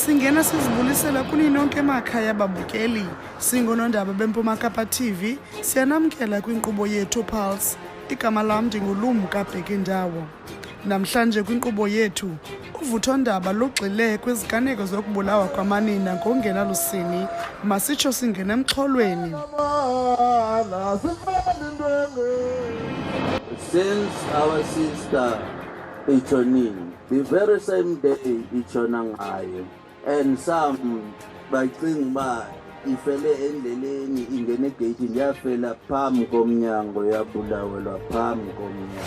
Singena sizibulisela kuninonke emakhaya babukeli. Singunondaba beMpuma Kapa TV, siyanamkela kwinkqubo yethu Pulse. Igama lam ndingulumka Bhekindawo. Namhlanje kwinkqubo yethu, Uvuthondaba lugxile kwiziganeko zokubulawa kwamanina ngongenalusini. Masitsho singene emxholweni. Since our sister Ichonini, the very same day Ichona ngayo, and some bacinga ba ifele endleleni ingene egate yafela phambi komnyango yabulawelwa phambi komnyango.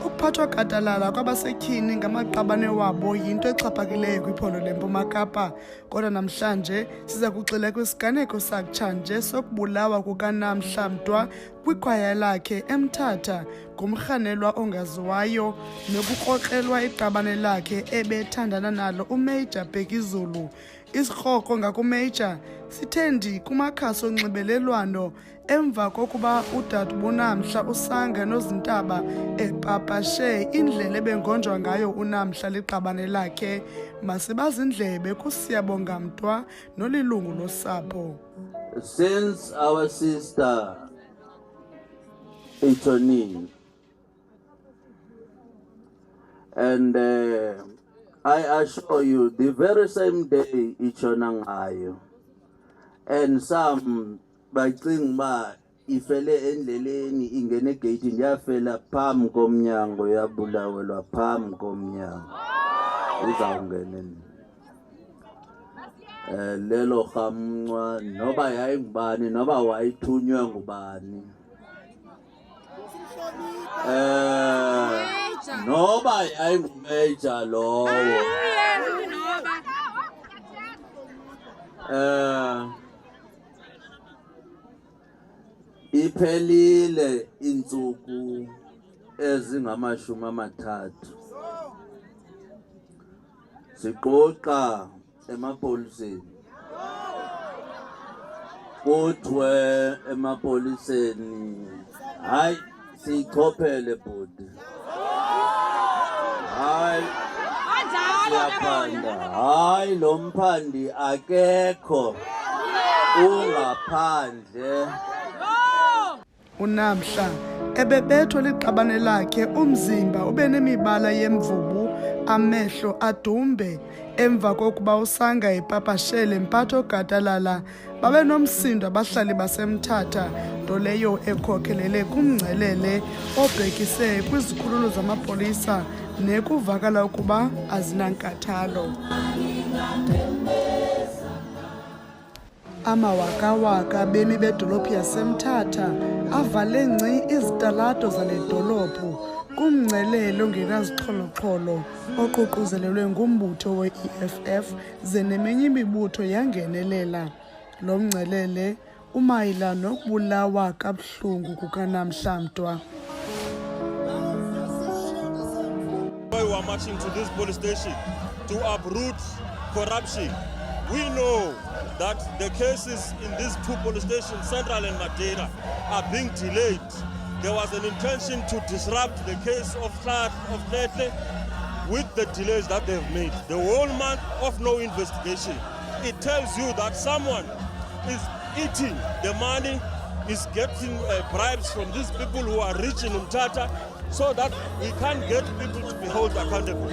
Ukuphathwa gadalala kwabasetyhini ngamaqabane wabo yinto exhaphakileyo kwiphondo leMpuma Kapa. Kodwa namhlanje siza kugxila kwisiganeko sakutshanje sokubulawa kukaNamhla Mtwa kwikhaya lakhe eMthatha ngumrhanelwa ongaziwayo nokukrokrelwa iqabane lakhe ebethandana nalo uMajor Bhekizulu. Isikroko ngakuMajor sithendi kumakhasi onxibelelwano emva kokuba udade uNamhla uSanga noZintaba epapashe indlela ebengonjwa ngayo uNamhla liqabane lakhe. Masibazi indlebe kuSiyabonga Mtwa nolilungu losapho. Since our sister Ichonini, and I assure you, the very same day Ichona ngayo, and some bacinga ba ifele endleleni ingene egate yafela phambi komnyango yabulawelwa phambi komnyango. Izawungeneni lelo khamncwa noba yayingubani noba wayithunywe ngubani, noba yayingumajor lowo, iphelile intsuku ezingama-30 siqoqa emapoliseni, kuthiwe emapoliseni hayi siyichophele bhuti, hayi siyaphanda, hayi lo mphandi akekho ungaphandle. uNamhla ebebethwa liqabane lakhe, umzimba ube nemibala yemvubu, amehlo adumbe. Emva kokuba uSanga epapashele mpatho gadalala, babe nomsindo abahlali baseMthatha, nto leyo ekhokhelele kumngcelele obhekise kwizikhululo zamapolisa nekuvakala ukuba azinankathalo. Amawakawaka bemi bedolophu yaseMthatha avale ngci izitalato zale dolophu kumngcelelo ongenazixholo-xholo oququzelelwe ngumbutho we-EFF ze neminye imibutho yangenelela. Lo mngcelele umayila nokubulawa kabuhlungu kukaNamhla Mtwa. We are marching to this police station to uproot corruption. We know that the cases in these two police stations, Central and Madeira, are being delayed. There was an intention to disrupt the case of Tete with the delays that they've made. The whole month of no investigation, it tells you that someone is eating the money, is getting bribes from these people who are rich in Umtata, so that we can't get people to be held accountable.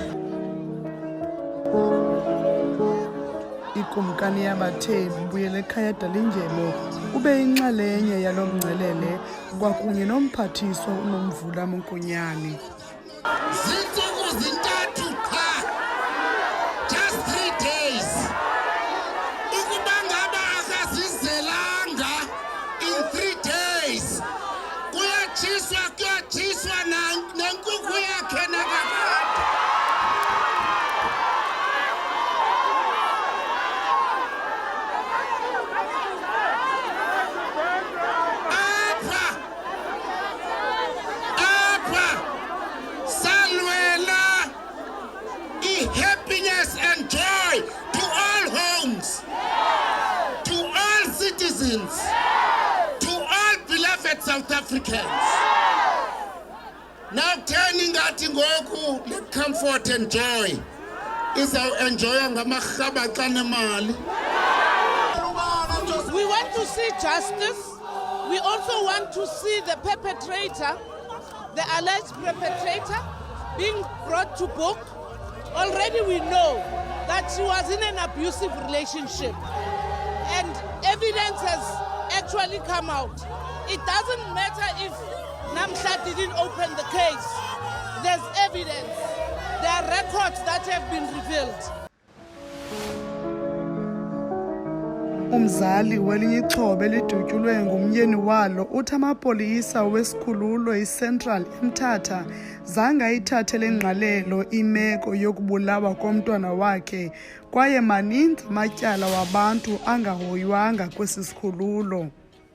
Ikumkani yabathembi buyele ekhaya Dalindyebo ube inxalenye yalo mngcelele kwakunye nomphathiswa uNomvula Munkunyane. Zinsuku zintathu qha, just 3 days. Ukuba ngaba akazizelanga in 3 days, kuyatshiswa nenkukhu yakhe nakakade. South Africans. Now turning ngathi ngoku le comfort and joy is enjoy ngamarhabaka nemali. We want to see justice. We also want to see the perpetrator, the alleged perpetrator, being brought to book. Already we know that she was in an abusive relationship and evidence has actually come out. It doesn't matter if Namhla didn't open the case. There's evidence. There are records that have been revealed. Umzali welinye ixhobe lidutyulwe ngumyeni walo uthi amapolisa wesikhululo iCentral eMthatha zange ayithathele ngqalelo imeko yokubulawa komntwana wakhe kwaye maninzi amatyala wabantu angahoywanga kwesi sikhululo.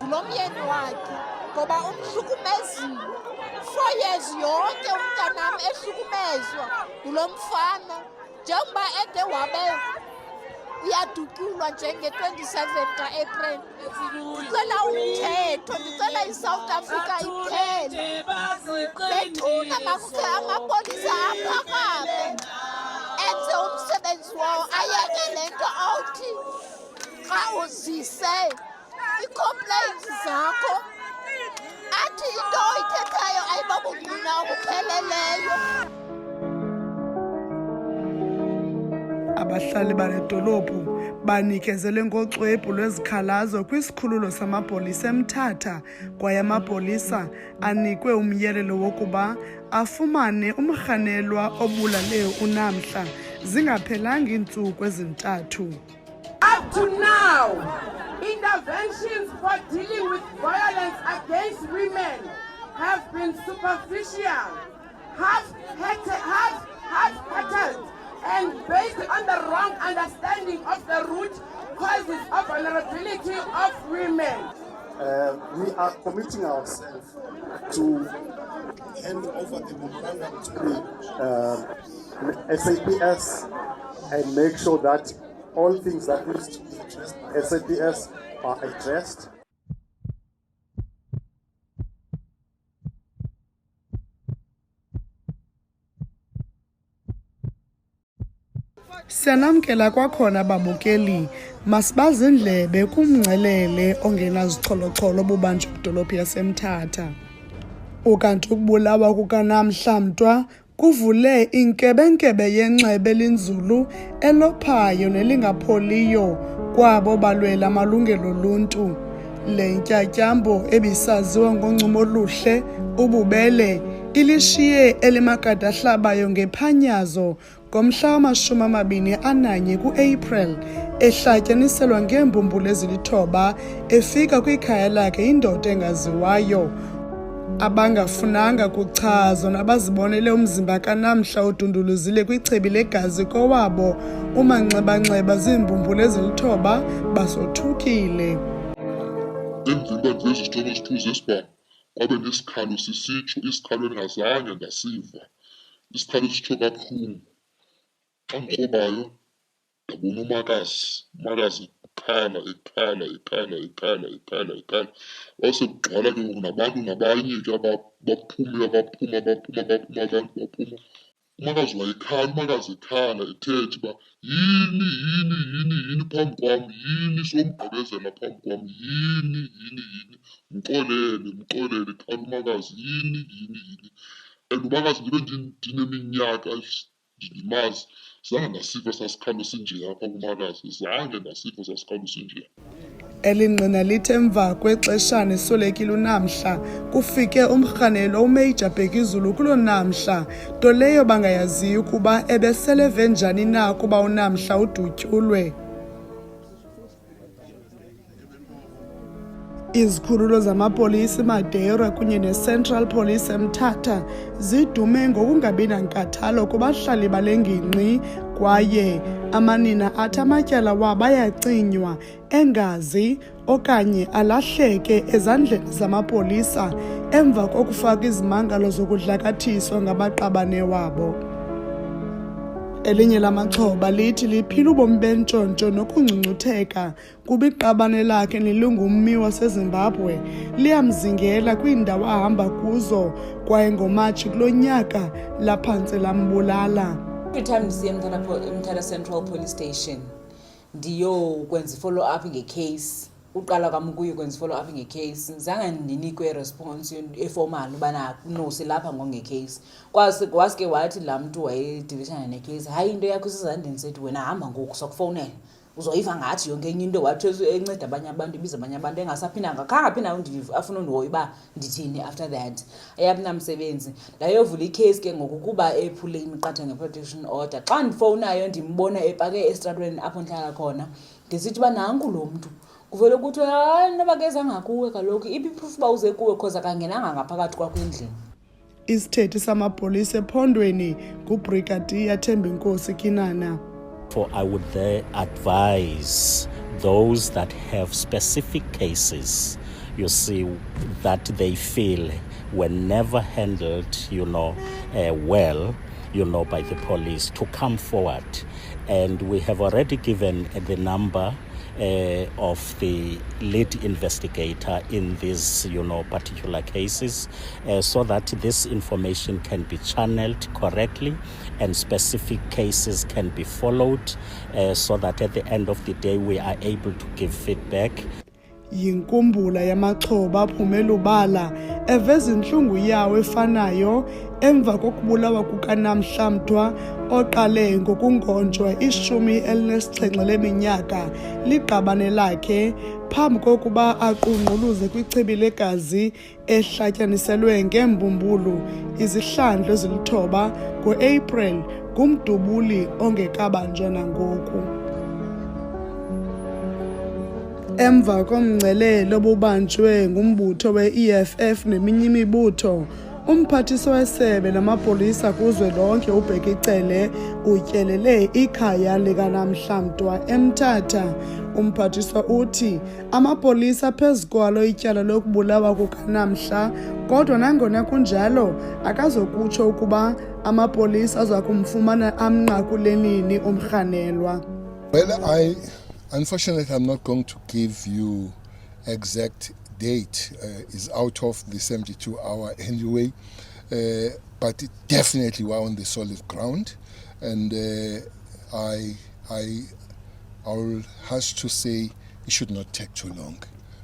Lo myeni wakhe ngoba umhlukumezile 4 years yonke umntanam ehlukumezwa ngulo mfana njengoba ede wabe uyadutyulwa njenge-27 ka-April. Ndicela umthetho, ndicela iSouth Africa iphele. Bethuna makukhe amapolisa aphakame enze umsebenzi wawo, ayeke le nto awuthi xa uzise ii-complaints zakho athi into oyithethayo ayibabungqina obupheleleyo. Abahlali bale dolophu banikezele ngoxwebhu lwezikhalazo kwisikhululo samapolisa eMthatha kwaye amapolisa anikwe umyalelo wokuba afumane umrhanelwa obulale uNamhla zingaphelanga iintsuku ezintathu. Up to now, interventions for dealing with violence against women have been superficial, half-hearted, and based on the wrong understanding of the root causes of vulnerability of women. We are committing ourselves to hand over the memorandum to the SAPS and make sure that all things that need to be addressed by SAPS are addressed. Siyanamkela kwakhona babukeli, masibaze indlebe kumngcelele ongenazicholocholo obubanjwe kwidolophu yaseMthatha. Ukanti ukubulawa kukaNamhla Mtwa kuvule inkebenkebe yenxebe elinzulu elophayo nelingapholiyo kwabo balwela amalungelo oluntu. Le ntyatyambo ebisaziwa ngoncumo oluhle ububele ilishiye elimakade ahlabayo ngephanyazo ngomhla wama-21 ku-April ehlatyaniselwa ngeembumbulu ezilithoba efika kwikhaya lakhe indoda engaziwayo. Abangafunanga kuchazwa nabazibonele umzimba kaNamhla udunduluzile kwichibi legazi kowabo umanxeba-nxeba ziimbumbulu ezilithoba basothukile. Emvimba nje izithobo esithuze esibha kwabe nesikhalo sisitsho isikhalo endingazange ndasiva, isikhalo esitsho kabuhlungu. Xa ndikrobayo ndabona umakazi ekhala wasekugcwala ke ngoku nabantu nabanye ke baphuma abantu baphuma. Umakazi umakazi ekhala ethetha uba yini phambi kwam, yini somgqibezela phambi kwam, yini mxolele ekhala umakazi yini. And umakazi ndibe ndineminyaka ndimazi, zange ndasiva sasikhalo sinjeya apha kumakazi, zange ndasiva sasikhalo sinjeya. Elingqina lithi emva kwexeshana eswelekile uNamhla kufike umrhanelo uMajor Bhekizulu kulo Namhla, nto leyo bangayaziyo ukuba ebeseleve njani na kuba uNamhla udutyulwe. Izikhululo zamapolisa eMadeira kunye neCentral Police eMthatha zidume ngokungabi nankathalo kubahlali bale ngingqi kwaye amanina athi amatyala wabo ayacinywa engazi okanye alahleke ezandleni zamapolisa emva kokufaka izimangalo zokudlakathiswa ngabaqabane wabo. Elinye lamaxhoba lithi liphila ubomi bentshontsho nokungcungcutheka kuba iqabane lakhe nelingummi waseZimbabwe liyamzingela kwiindawo ahamba kuzo kwaye ngoMatshi kulo nyaka laphantse lambulala. Every time ndisiya eMthatha Central Police Station ndiyokwenza i-follow up ngecase, uqala kwam kuyo kwenza i-follow up ngecase, zange ndinikwe response eformal ubana no silapha ngongecase. Kwaske wathi laa mntu wayedilishana necase, hayi into yakho isezandleni sethu, wena hamba ngoku sokufowunela uzoyiva ngathi yonke enye into. Wathi enceda abanye abantu, ibiza abanye abantu, engasaphindanga khangaphinda afuna undihoya uba ndithini after that. Ayabinamsebenzi ndayovula icase ke ngoku kuba ephule imiqathango nge-protection order. Xa ndifowunayo ndimbona epake esitratweni apho ndihlala khona, ndisithi uba nanku lo mntu kuvele kuthiwe hayi noba ke zangakuwe kaloku iproof uba uze kuwe because akangenanga ngaphakathi kwakho endlini. Isithethi samapolisa ephondweni nguBrigadier Thembinkosi Kinana. For I would advise those that have specific cases, you see, that they feel were never handled, well, by the police, to come forward. And we have already given the number of the lead investigator in these, particular cases, so that this information can be channeled correctly and specific cases can be followed, so that at the end of the day we are able to give feedback. Yinkumbula yamaxhoba aphumela ubala eveza intlungu yawo efanayo emva kokubulawa kukaNamhla oqale ngokungonjwa 17 leminyaka liqabane lakhe phambi kokuba aqungquluze kwichibi legazi ehlatyaniselwe ngembumbulu izihlandlo ezilithoba ngo-April ngumdubuli ongekabanjwa nangoku. Emva komngcelelo obubanjwe ngumbutho we-EFF neminye imibutho, umphathiswa wesebe lamapolisa kuzwelonke uBhekicele utyelele ikhaya likaNamhla eMthatha. Umphathiswa uthi amapolisa phezu kwalo ityala lokubulawa kukaNamhla, kodwa nangona kunjalo akazokutsho ukuba amapolisa aza kumfumana amnqakulenini umrhanelwa. Well, unfortunately, I'm not going to give you exact date. Is out of the 72-hour anyway, but definitely we're on the solid ground, and I'll have to say it should not take too long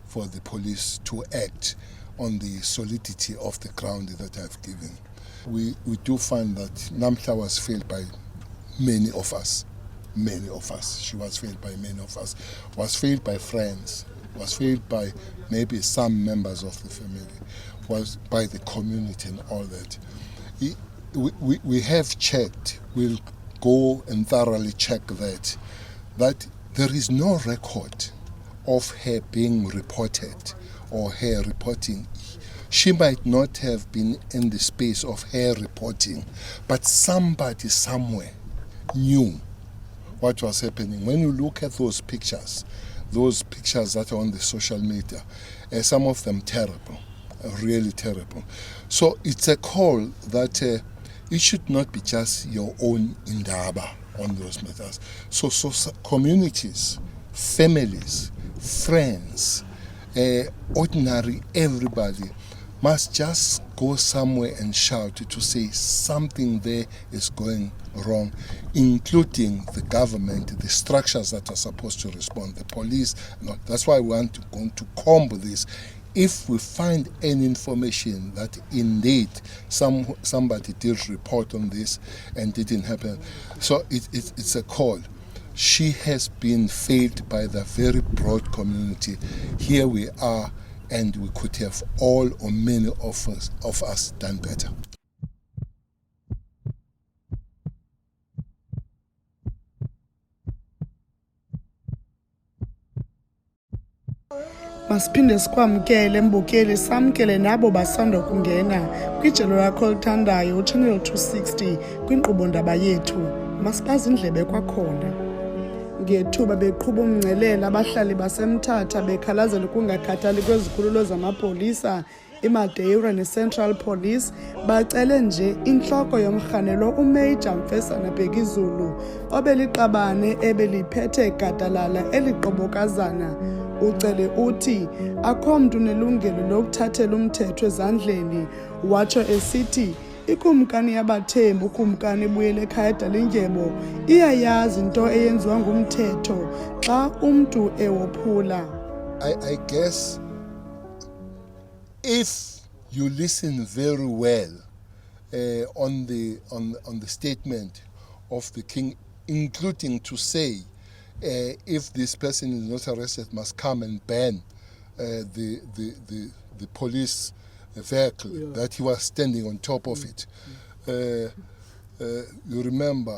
for the police to act on the solidity of the ground that I've given. We do find that Namhla was failed by many of us. She was failed by many of us, was failed by friends, was failed by maybe some members of the family, was by the community and all that. We have checked, we'll go and thoroughly check that there is no record of her being reported or her reporting. She might not have been in the space of her reporting, but somebody somewhere knew what was happening. When you look at those pictures that are on the social media, some of them terrible, really terrible. So it's a call that it should not be just your own indaba on those matters. So communities, families, friends, ordinary everybody must just go somewhere and shout to say something there is going wrong, including the government, the structures that are supposed to respond, the police. No, that's why we want to go to comb this. If we find any information that indeed somebody did report on this and didn't happen, so it's a call. She has been failed by the very broad community. Here we are, and we could have all or many of us done better. Masiphinde sikwamkele mbukeli samkele nabo basanda kungena kwijelo lakho lithandayo channel 260 kwinkqubo ndaba yethu. Masibazi indlebe kwakhona. Ngethuba beqhuba umngcelele abahlali baseMthatha bekhalazela ukungakhathali kwezikhululo zamapolisa iMadeira neCentral Police bacele nje intloko yomrhanelwa uMajor Mfesana Bhekizulu obeliqabane ebeliphethe gadalala eliqobokazana. Ucele uthi akho mntu nelungelo lokuthathela umthetho ezandleni, watsho esithi ikumkani yabathembu ukumkani buyele ekhaya Dalindyebo iyayazi into eyenziwa ngumthetho xa umntu ewophula. I guess if you listen very well on the statement of the king, including to say if this person is not arrested, must come and ban the police vehicle that he was standing on top of it. You remember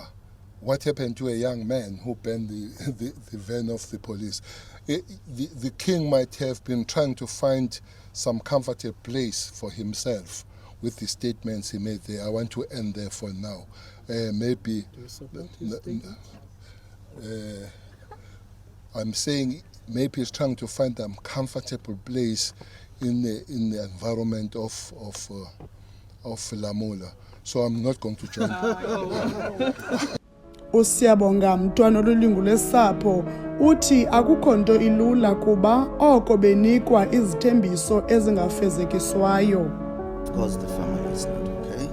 what happened to a young man who banned the van of the police. The king might have been trying to find some comfortable place for himself with the statements he made there. I want to end there for now. Maybe I'm saying maybe he's trying to find a comfortable place in the environment of Lamola. So I'm not going to join. Usiyabonga Mntwana olulungu lesapho uthi akukho nto ilula kuba oko benikwa izithembiso ezingafezekiswayo. Of course the family is not okay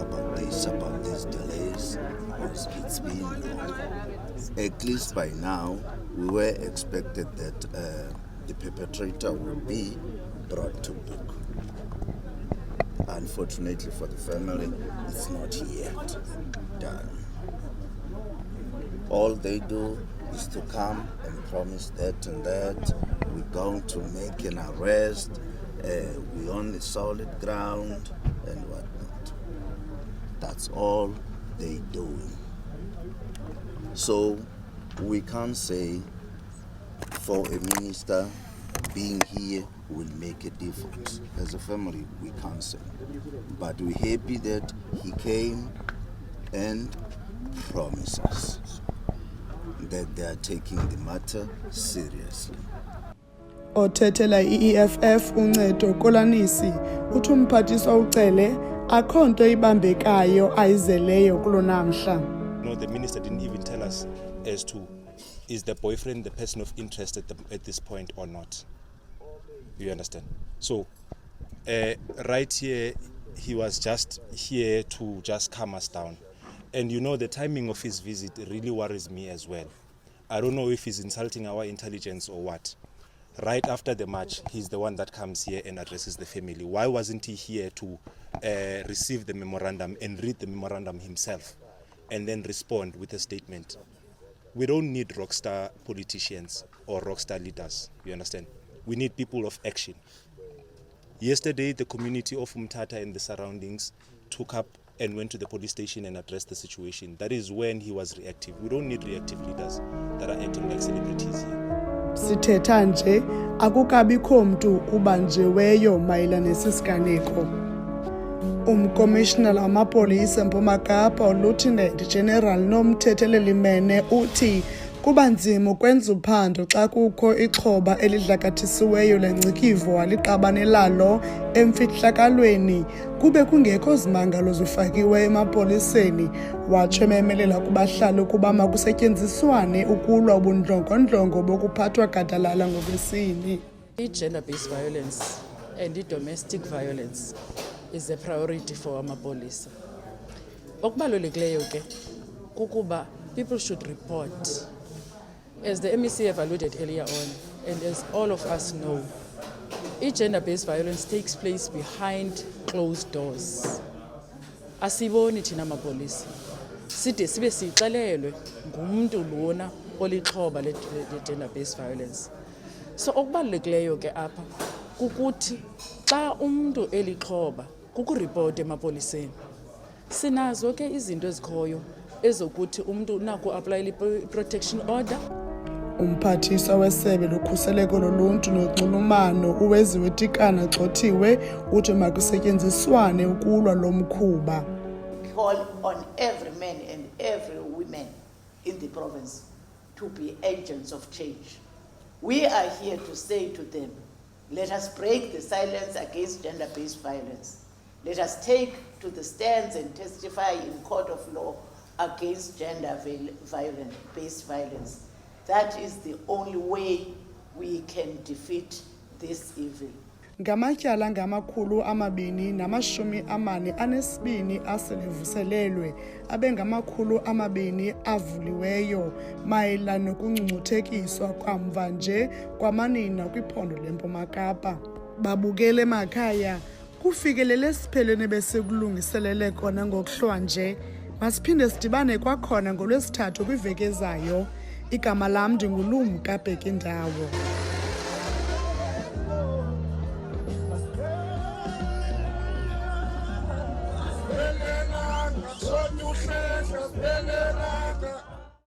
about these delays because it's been long. At least by now we were expected that the perpetrator would be brought to book. Unfortunately for the family, it's not yet done. All they do is to come and promise that and that. We're going to make an arrest. We're on the solid ground and whatnot. That's all they do. So we can't say for a minister being here will make a difference. As a family, we can't say. But we're happy that he came and promised us that they are taking the matter seriously. Othethela iEFF uncedo Kolanisi uthi umphathiswa ucele akho nto ibambekayo ayizeleyo kulo namhla. No, the minister didn't even tell us as to is the boyfriend the person of interest at this point or not. You understand? So right here he was just here to just calm us down. And you know the timing of his visit really worries me as well. I don't know if he's insulting our intelligence or what. Right after the march, he's the one that comes here and addresses the family. Why wasn't he here to receive the memorandum and read the memorandum himself and then respond with a statement? We don't need rockstar politicians or rockstar leaders, you understand? We need people of action. Yesterday, the community of Umtata and the surroundings took up and went to the police station and addressed the situation. That is when he was reactive. We don't need reactive leaders that are acting like celebrities here. Sithetha nje akukabikho mntu ubanjiweyo mayelana nesisiganeko. Umkomishinala wamapolisa eMpuma Kapa uLieutenant General Nomthetheleli Mene uthi kuba nzima ukwenza uphando xa kukho ixhoba elidlakathisiweyo lencikivwa waliqabane lalo emfihlakalweni kube kungekho zimangalo zifakiwe emapoliseni. Watsho ememelela kubahlali ukuba makusetyenziswane ukulwa ubundlongondlongo bokuphathwa gadalala ngokwesini. I-gender-based violence and i-domestic violence is a priority for amapolisa. Okubalulekileyo ke kukuba people should report. As the MEC have alluded earlier on, and as all of us know, gender-based violence takes place behind closed doors. Asiboni thina amapolisa. Side sibe sixelelwe ngumuntu lona olixhoba le-gender-based violence. So okubalulekileyo ke apha kukuthi xa umuntu elixhoba kukuripota emapoliseni. Sinazo ke izinto ezikhoyo ezokuthi umuntu unako apply protection order. Umphathiswa wesebe lokhuseleko loluntu nonxulumano uWeziwe Tikana Xothiwe uthi makusetyenziswane ukulwa lo mkhuba. Call on every man and every woman in the province to be agents of change. We are here to say to them, Let us break the silence against gender-based violence. Let us take to the stands and testify in court of law against gender-based violence. That is the only way we can defeat this evil. Ngamatyala ngama-242 aselevuselelwe abe ngama-200 avuliweyo mayela nokungcungcuthekiswa kwamva nje kwamanina kwiphondo leMpuma Kapa. Babukele emakhaya, kufikelele esiphelweni besekulungiselele kona ngokuhlwa nje. Masiphinde sidibane kwakhona ngoLwesithathu kwiveki ezayo. Igama lam ndingulumka Bhekindawo. Belelanga,